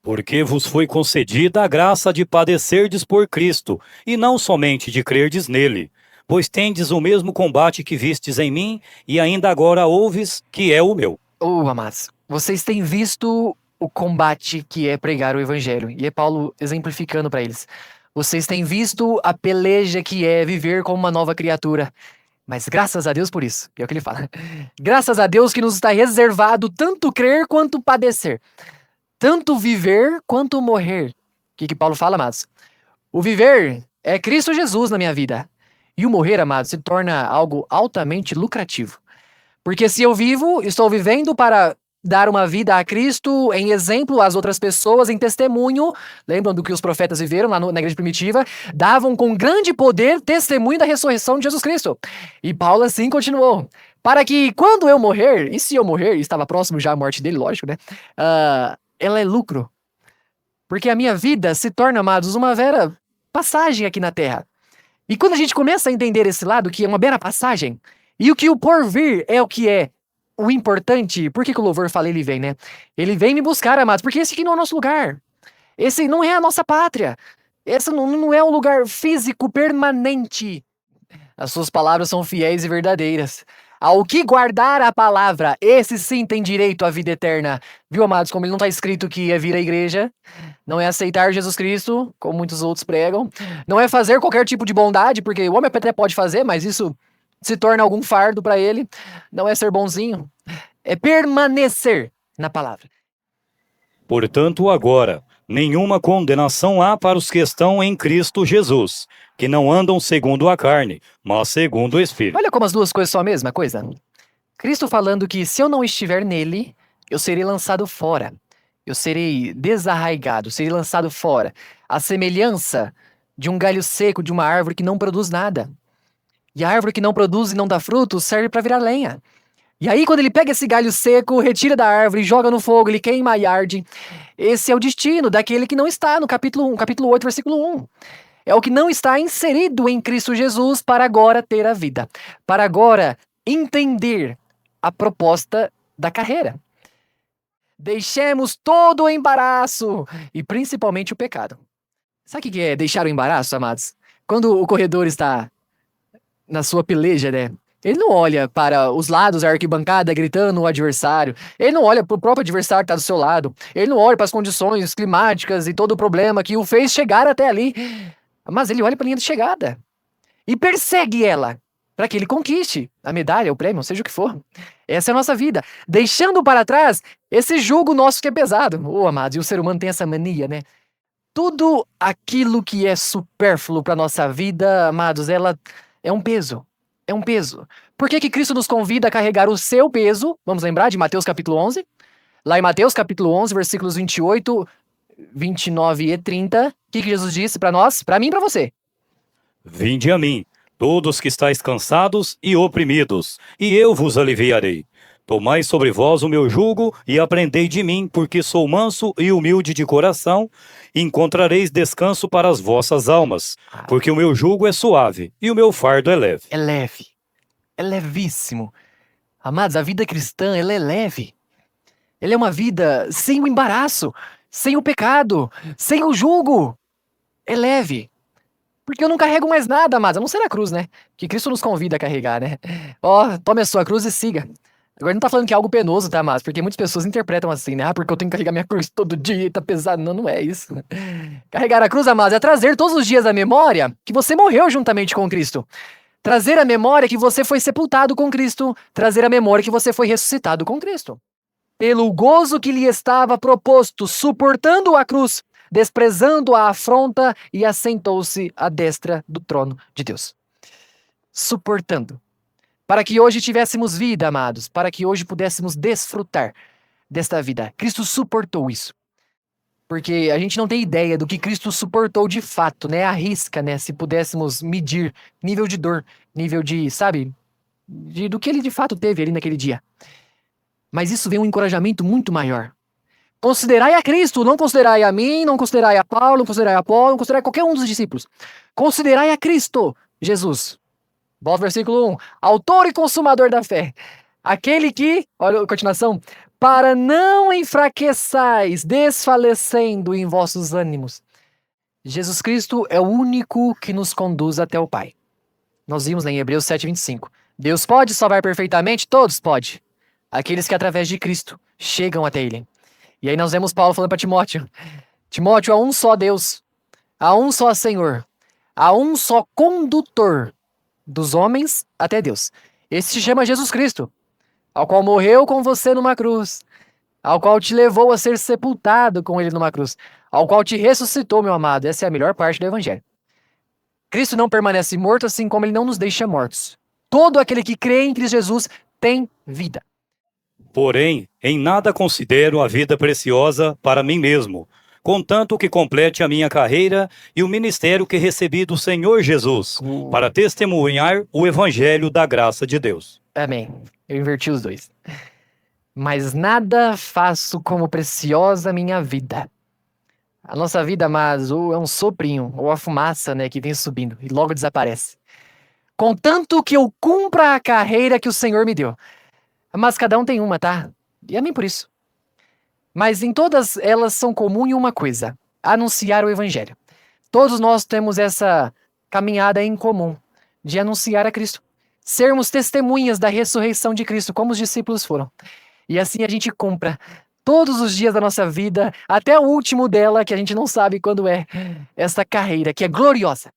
Porque vos foi concedida a graça de padecerdes por Cristo, e não somente de crerdes nele. Pois tendes o mesmo combate que vistes em mim, e ainda agora ouves que é o meu. Amados, vocês têm visto o combate que é pregar o evangelho, e é Paulo exemplificando para eles. Vocês têm visto a peleja que é viver como uma nova criatura. Mas graças a Deus por isso, é o que ele fala. Graças a Deus que nos está reservado tanto crer quanto padecer. Tanto viver quanto morrer. O que Paulo fala, amados? O viver é Cristo Jesus na minha vida. E o morrer, amados, se torna algo altamente lucrativo. Porque se eu vivo, estou vivendo para dar uma vida a Cristo em exemplo às outras pessoas, em testemunho. Lembram do que os profetas viveram lá na igreja primitiva? Davam com grande poder testemunho da ressurreição de Jesus Cristo. E Paulo assim continuou. Para que quando eu morrer, e se eu morrer, estava próximo já à morte dele, lógico, né? Ela é lucro. Porque a minha vida se torna, amados, uma vera passagem aqui na Terra. E quando a gente começa a entender esse lado, que é uma mera passagem, e o que o porvir é o que é o importante, por que o louvor fala ele vem, né? Ele vem me buscar, amados, porque esse aqui não é o nosso lugar. Esse não é a nossa pátria. Esse não é um lugar físico permanente. As suas palavras são fiéis e verdadeiras. Ao que guardar a palavra, esse sim tem direito à vida eterna. Viu, amados, como ele não está escrito que é vir à igreja, não é aceitar Jesus Cristo, como muitos outros pregam, não é fazer qualquer tipo de bondade, porque o homem até pode fazer, mas isso se torna algum fardo para ele, não é ser bonzinho, é permanecer na palavra. Portanto, agora, nenhuma condenação há para os que estão em Cristo Jesus, que não andam segundo a carne, mas segundo o Espírito. Olha como as duas coisas são a mesma coisa. Cristo falando que se eu não estiver nele, eu serei lançado fora. Eu serei desarraigado, serei lançado fora. A semelhança de um galho seco de uma árvore que não produz nada. E a árvore que não produz e não dá fruto serve para virar lenha. E aí, quando ele pega esse galho seco, retira da árvore, joga no fogo, ele queima e arde. Esse é o destino daquele que não está no capítulo 8, versículo 1. É o que não está inserido em Cristo Jesus para agora ter a vida. Para agora entender a proposta da carreira. Deixemos todo o embaraço e principalmente o pecado. Sabe o que é deixar o embaraço, amados? Quando o corredor está na sua peleja, né? Ele não olha para os lados da arquibancada gritando o adversário. Ele não olha para o próprio adversário que está do seu lado. Ele não olha para as condições climáticas e todo o problema que o fez chegar até ali. Mas ele olha para a linha de chegada e persegue ela para que ele conquiste a medalha, o prêmio, seja o que for. Essa é a nossa vida. Deixando para trás esse jugo nosso que é pesado. Amados, e o ser humano tem essa mania, né? Tudo aquilo que é supérfluo para nossa vida, amados, ela é um peso. É um peso. Por que Cristo nos convida a carregar o seu peso? Vamos lembrar de Mateus capítulo 11? Lá em Mateus capítulo 11, versículos 28, 29 e 30, o que Jesus disse para nós? Para mim e para você. Vinde a mim, todos que estáis cansados e oprimidos, e eu vos aliviarei. Tomai sobre vós o meu jugo e aprendei de mim, porque sou manso e humilde de coração, e encontrareis descanso para as vossas almas, porque o meu jugo é suave e o meu fardo é leve. É leve. É levíssimo. Amados, a vida cristã, ela é leve. Ela é uma vida sem o embaraço, sem o pecado, sem o jugo. É leve. Porque eu não carrego mais nada, amados, a não ser a cruz, né? Que Cristo nos convida a carregar, né? Tome a sua cruz e siga. Agora não tá falando que é algo penoso, tá, amados? Porque muitas pessoas interpretam assim, né? Porque eu tenho que carregar minha cruz todo dia e tá pesado. Não é isso. Carregar a cruz, amados, é trazer todos os dias a memória que você morreu juntamente com Cristo. Trazer a memória que você foi sepultado com Cristo. Trazer a memória que você foi ressuscitado com Cristo. Pelo gozo que lhe estava proposto, suportando a cruz, desprezando a afronta, e assentou-se à destra do trono de Deus. Suportando. Para que hoje tivéssemos vida, amados, para que hoje pudéssemos desfrutar desta vida. Cristo suportou isso. Porque a gente não tem ideia do que Cristo suportou de fato, né? Arrisca, né? Se pudéssemos medir nível de dor, nível de, sabe? Do que ele de fato teve ali naquele dia. Mas isso vem um encorajamento muito maior. Considerai a Cristo, não considerai a mim, não considerai a Paulo, não considerai a Apolo, não considerai qualquer um dos discípulos. Considerai a Cristo, Jesus. Volta ao versículo 1. Autor e consumador da fé. Aquele que, olha a continuação, para não enfraqueçais, desfalecendo em vossos ânimos. Jesus Cristo é o único que nos conduz até o Pai. Nós vimos lá em Hebreus 7:25. Deus pode salvar perfeitamente? Todos pode. Aqueles que através de Cristo chegam até Ele. E aí nós vemos Paulo falando para Timóteo. Timóteo, há um só Deus, há um só Senhor, há um só condutor dos homens até Deus. Esse se chama Jesus Cristo, ao qual morreu com você numa cruz, ao qual te levou a ser sepultado com Ele numa cruz, ao qual te ressuscitou, meu amado. Essa é a melhor parte do Evangelho. Cristo não permanece morto, assim como Ele não nos deixa mortos. Todo aquele que crê em Cristo Jesus tem vida. Porém, em nada considero a vida preciosa para mim mesmo, contanto que complete a minha carreira e o ministério que recebi do Senhor Jesus, para testemunhar o evangelho da graça de Deus. Amém. Eu inverti os dois. Mas nada faço como preciosa minha vida. A nossa vida, mas ou é um soprinho, ou a fumaça, né, que vem subindo e logo desaparece. Contanto que eu cumpra a carreira que o Senhor me deu. Mas cada um tem uma, tá? E amém por isso. Mas em todas elas são comum em uma coisa: anunciar o Evangelho. Todos nós temos essa caminhada em comum de anunciar a Cristo. Sermos testemunhas da ressurreição de Cristo, como os discípulos foram. E assim a gente cumpra todos os dias da nossa vida, até o último dela, que a gente não sabe quando é, essa carreira que é gloriosa.